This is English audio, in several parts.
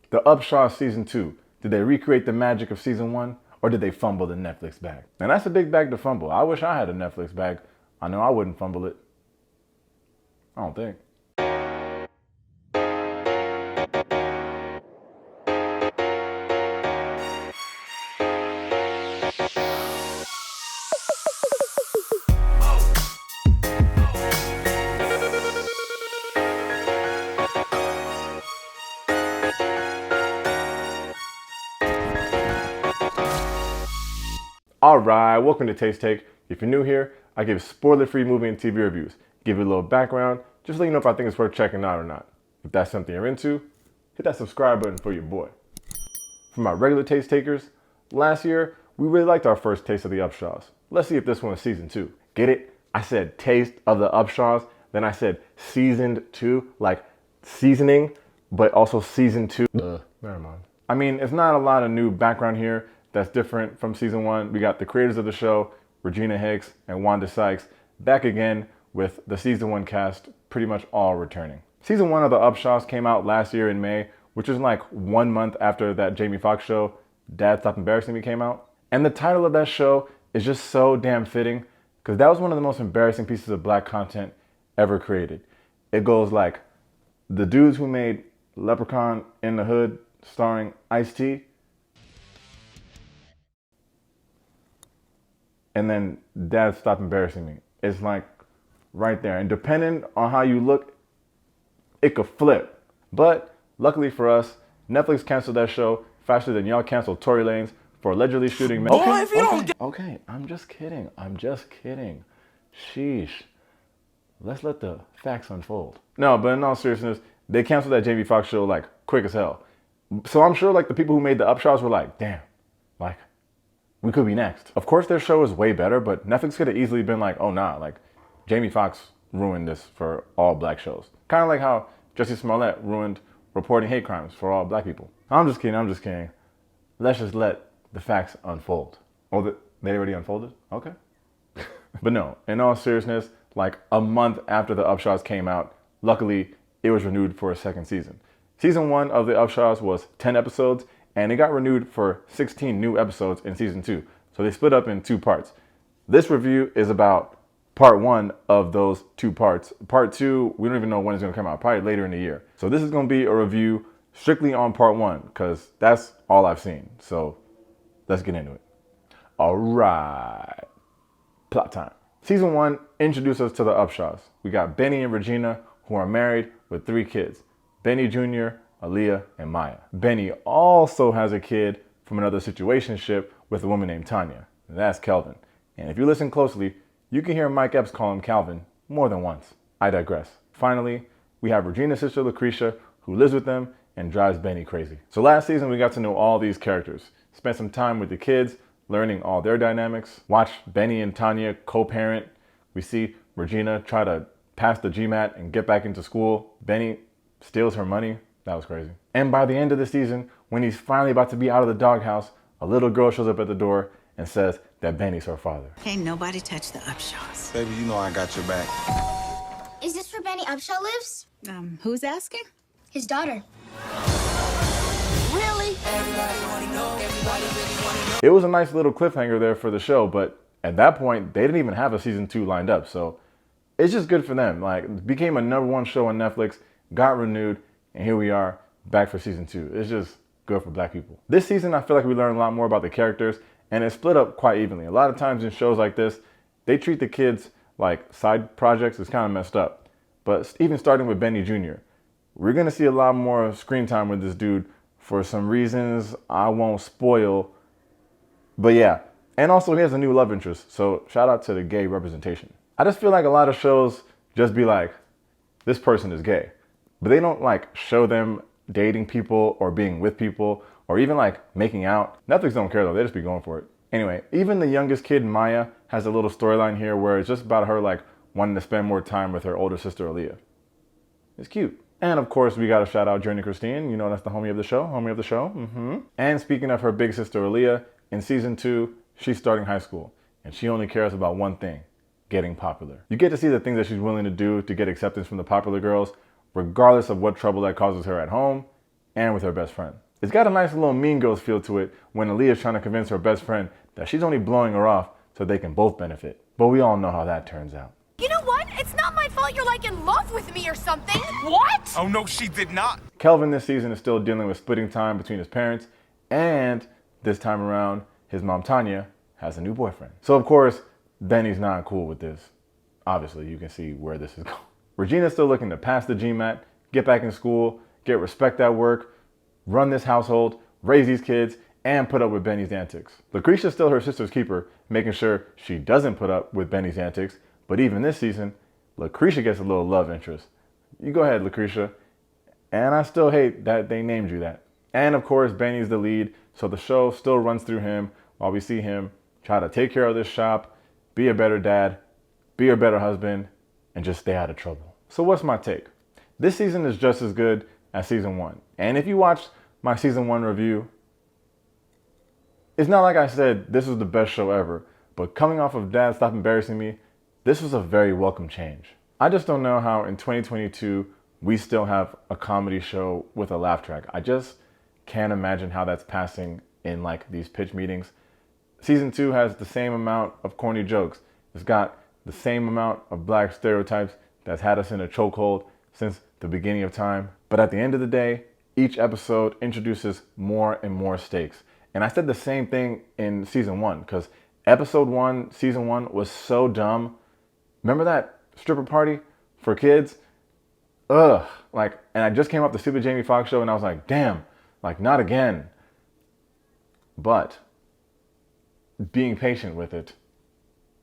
The Upshaws season 2. Did they recreate the magic of season 1 or did they fumble the Netflix bag? And that's a big bag to fumble. I wish I had a Netflix bag. I know I wouldn't fumble it. I don't think. Alright, welcome to Taste Take. If you're new here, I give spoiler-free movie and TV reviews. Give you a little background, just let you know if I think it's worth checking out or not. If that's something you're into, hit that subscribe button for your boy. For my regular Taste Takers, last year, we really liked our first taste of the Upshaws. Let's see if this one is season 2. Get it? I said taste of the Upshaws, then I said seasoned 2, like seasoning, but also season 2. Never mind. I mean, it's not a lot of new background here that's different from season 1. We got the creators of the show, Regina and Wanda Sykes, back again with the season 1 cast pretty much all returning. Season 1 of the Upshaws came out last year in May, which is like 1 month after that Jamie Foxx show, Dad Stop Embarrassing Me, came out. And the title of that show is just so damn fitting because that was one of the most embarrassing pieces of black content ever created. It goes like, the dudes who made Leprechaun in the Hood starring Ice-T, and then Dad Stop Embarrassing Me. It's like right there. And depending on how you look, it could flip. But luckily for us, Netflix canceled that show faster than y'all canceled Tory Lanez for allegedly shooting. Okay, I'm just kidding. Sheesh. Let's let the facts unfold. No, but in all seriousness, they canceled that Jamie Foxx show like quick as hell. So I'm sure like the people who made the Upshaws were like, damn, like, we could be next. Of course, their show is way better, but Netflix could have easily been like, oh nah, like Jamie Foxx ruined this for all black shows. Kind of like how Jussie Smollett ruined reporting hate crimes for all black people. I'm just kidding. Let's just let the facts unfold. Oh, they already unfolded? Okay. But no, in all seriousness, like a month after the Upshaws came out, luckily it was renewed for a second season. Season 1 of the Upshaws was 10 episodes, and it got renewed for 16 new episodes in season 2. So they split up in 2 parts. This review is about part 1 of those 2 parts. Part 2, we don't even know when it's gonna come out, probably later in the year. So this is gonna be a review strictly on part 1, because that's all I've seen. So let's get into it. All right, plot time. Season 1 introduced us to the Upshaws. We got Bennie and Regina, who are married with 3 kids. Bennie Jr., Aaliyah, and Maya. Bennie also has a kid from another situationship with a woman named Tanya. That's Kelvin. And if you listen closely, you can hear Mike Epps call him Calvin more than once. I digress. Finally, we have Regina's sister Lucretia, who lives with them and drives Bennie crazy. So last season, we got to know all these characters, spent some time with the kids, learning all their dynamics, watch Bennie and Tanya co-parent. We see Regina try to pass the GMAT and get back into school. Bennie steals her money. That was crazy. And by the end of the season, when he's finally about to be out of the doghouse, a little girl shows up at the door and says that Bennie's her father. Ain't nobody touch the Upshaws. Baby, you know I got your back. Is this where Bennie Upshaw lives? Who's asking? His daughter. Really? It was a nice little cliffhanger there for the show, but at that point, they didn't even have a season 2 lined up. So it's just good for them. Like, it became a #1 show on Netflix, got renewed, and here we are back for season 2. It's just good for black people. This season, I feel like we learned a lot more about the characters, and it's split up quite evenly. A lot of times in shows like this, they treat the kids like side projects. It's kind of messed up. But even starting with Bennie Jr., we're going to see a lot more screen time with this dude for some reasons I won't spoil. But yeah, and also he has a new love interest. So shout out to the gay representation. I just feel like a lot of shows just be like, this person is gay. But they don't like show them dating people or being with people or even like making out. Netflix don't care though, they just be going for it. Anyway, even the youngest kid, Maya, has a little storyline here where it's just about her like wanting to spend more time with her older sister, Aaliyah. It's cute. And of course, we got to shout out Journey Christine. You know, that's the homie of the show, And speaking of her big sister, Aaliyah, in season 2, she's starting high school and she only cares about one thing, getting popular. You get to see the things that she's willing to do to get acceptance from the popular girls, regardless of what trouble that causes her at home and with her best friend. It's got a nice little Mean Girls feel to it when Aaliyah's trying to convince her best friend that she's only blowing her off so they can both benefit. But we all know how that turns out. You know what? It's not my fault you're like in love with me or something. What? Oh no, she did not. Kelvin this season is still dealing with splitting time between his parents, and this time around, his mom Tanya has a new boyfriend. So of course, Benny's not cool with this. Obviously, you can see where this is going. Regina's still looking to pass the GMAT, get back in school, get respect at work, run this household, raise these kids, and put up with Benny's antics. Lucretia's still her sister's keeper, making sure she doesn't put up with Benny's antics. But even this season, Lucretia gets a little love interest. You go ahead, Lucretia. And I still hate that they named you that. And of course, Benny's the lead, so the show still runs through him while we see him try to take care of this shop, be a better dad, be a better husband, and just stay out of trouble. So what's my take? This season is just as good as season 1. And if you watched my season 1 review, it's not like I said this was the best show ever, but coming off of Dad Stop Embarrassing Me, this was a very welcome change. I just don't know how in 2022 we still have a comedy show with a laugh track. I just can't imagine how that's passing in like these pitch meetings. Season 2 has the same amount of corny jokes. It's got the same amount of black stereotypes that's had us in a chokehold since the beginning of time. But at the end of the day, each episode introduces more and more stakes. And I said the same thing in season 1, because episode 1, season 1 was so dumb. Remember that stripper party for kids? Ugh. Like, and I just came off the stupid Jamie Foxx show and I was like, damn, like not again. But being patient with it,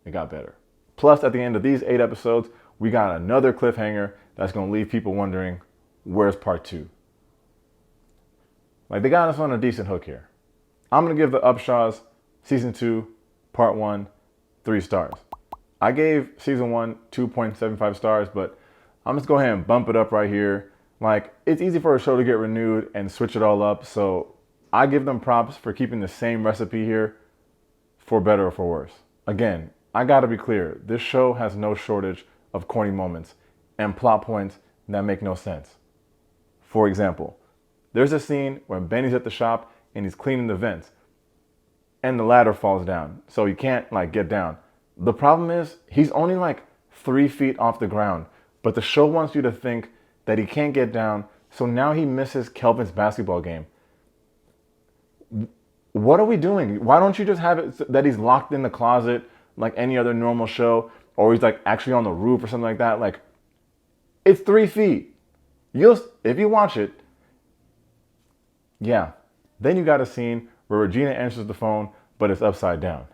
it got better. Plus, at the end of these 8 episodes, we got another cliffhanger that's going to leave people wondering, where's part 2? Like, they got us on a decent hook here. I'm going to give the Upshaws season 2, part 1, 3 stars. I gave season 1 2.75 stars, but I'm just go ahead and bump it up right here. Like, it's easy for a show to get renewed and switch it all up, so I give them props for keeping the same recipe here, for better or for worse. Again, I gotta be clear, this show has no shortage of corny moments and plot points that make no sense. For example, there's a scene where Benny's at the shop and he's cleaning the vents and the ladder falls down, so he can't like get down. The problem is he's only like 3 feet off the ground, but the show wants you to think that he can't get down, so now he misses Kelvin's basketball game. What are we doing? Why don't you just have it that he's locked in the closet like any other normal show, or he's like actually on the roof or something like that? Like, it's 3 feet. If you watch it, yeah. Then you got a scene where Regina answers the phone, but it's upside down.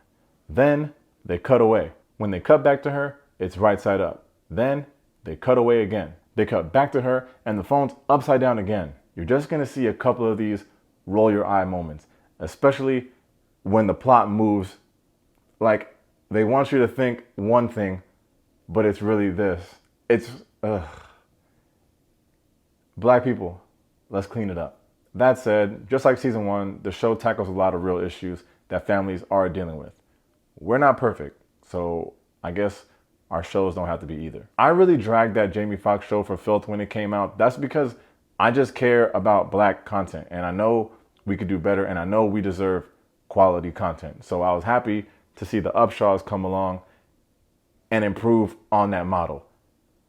Then they cut away. When they cut back to her, it's right side up. Then they cut away again. They cut back to her and the phone's upside down again. You're just gonna see a couple of these roll your eye moments, especially when the plot moves. Like, they want you to think one thing, but it's really this. It's, Black people, let's clean it up. That said, just like season 1, the show tackles a lot of real issues that families are dealing with. We're not perfect, so I guess our shows don't have to be either. I really dragged that Jamie Foxx show for filth when it came out. That's because I just care about black content, and I know we could do better, and I know we deserve quality content. So I was happy to see the Upshaws come along and improve on that model.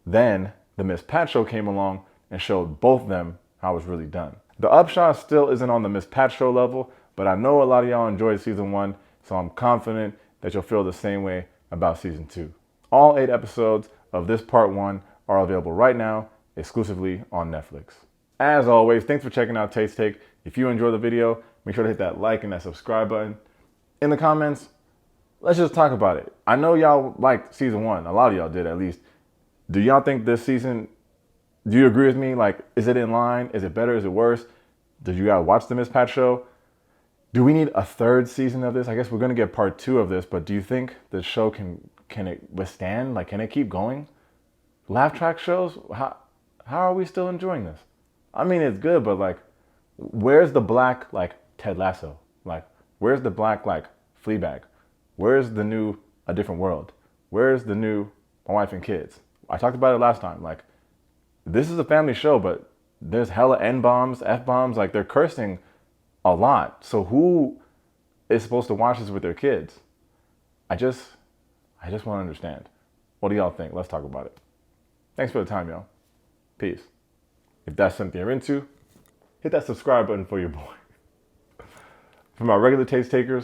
Then the Miss Pat show came along and showed both of them how it's really done. The Upshaws still isn't on the Miss Pat show level, but I know a lot of y'all enjoyed season 1, so I'm confident that you'll feel the same way about season 2. All 8 episodes of this part 1 are available right now, exclusively on Netflix. As always, thanks for checking out Taste Take. If you enjoyed the video, make sure to hit that like and that subscribe button. In the comments, let's just talk about it. I know y'all liked season 1. A lot of y'all did, at least. Do y'all think this season, do you agree with me? Like, is it in line? Is it better? Is it worse? Did you guys watch the Miss Pat show? Do we need a 3rd season of this? I guess we're going to get part 2 of this, but do you think the show can it withstand? Like, can it keep going? Laugh track shows? How are we still enjoying this? I mean, it's good, but like, where's the black, like, Ted Lasso? Like, where's the black, like, Fleabag? Where's the new A Different World? Where's the new My Wife and Kids? I talked about it last time. Like, this is a family show, but there's hella N-bombs, F-bombs. Like, they're cursing a lot. So who is supposed to watch this with their kids? I just want to understand. What do y'all think? Let's talk about it. Thanks for the time, y'all. Peace. If that's something you're into, hit that subscribe button for your boy. For my regular taste takers,